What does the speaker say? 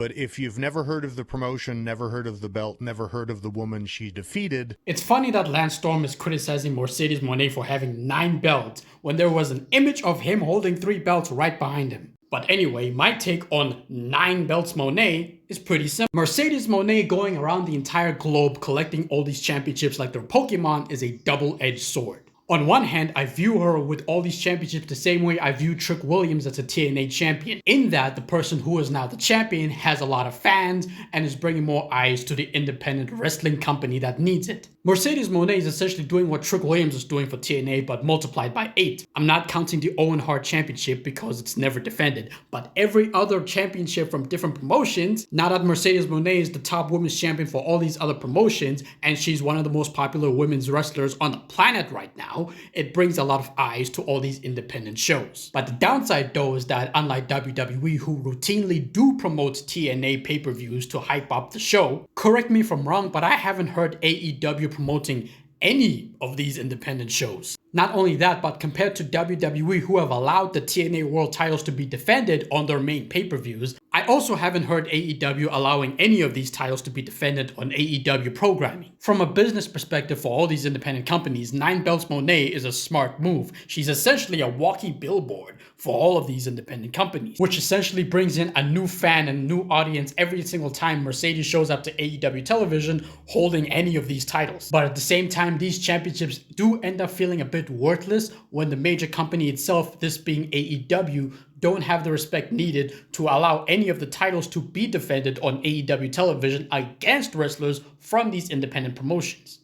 But if you've never heard of the promotion, never heard of the belt, never heard of the woman she defeated... It's funny that Lance Storm is criticizing Mercedes Moné for having 9 belts when there was an image of him holding 3 belts right behind him. But anyway, my take on 9 Belts Moné is pretty simple. Mercedes Moné going around the entire globe collecting all these championships like their Pokemon is a double-edged sword. On one hand, I view her with all these championships the same way I view Trick Williams as a TNA champion, in that the person who is now the champion has a lot of fans and is bringing more eyes to the independent wrestling company that needs it. Mercedes Moné is essentially doing what Trick Williams is doing for TNA but multiplied by 8. I'm not counting the Owen Hart championship because it's never defended, but every other championship from different promotions, now that Mercedes Moné is the top women's champion for all these other promotions and she's one of the most popular women's wrestlers on the planet right now, it brings a lot of eyes to all these independent shows. But the downside though is that unlike WWE, who routinely do promote TNA pay-per-views to hype up the show, correct me if I'm wrong, but I haven't heard AEW promoting any of these independent shows. Not only that, but compared to WWE, who have allowed the TNA World titles to be defended on their main pay-per-views, I also haven't heard AEW allowing any of these titles to be defended on AEW programming. From a business perspective for all these independent companies, 9 Belts Moné is a smart move. She's essentially a walking billboard for all of these independent companies, which essentially brings in a new fan and new audience every single time Mercedes shows up to AEW television holding any of these titles. But at the same time, these championships do end up feeling a bit worthless when the major company itself, this being AEW, don't have the respect needed to allow any of the titles to be defended on AEW television against wrestlers from these independent promotions.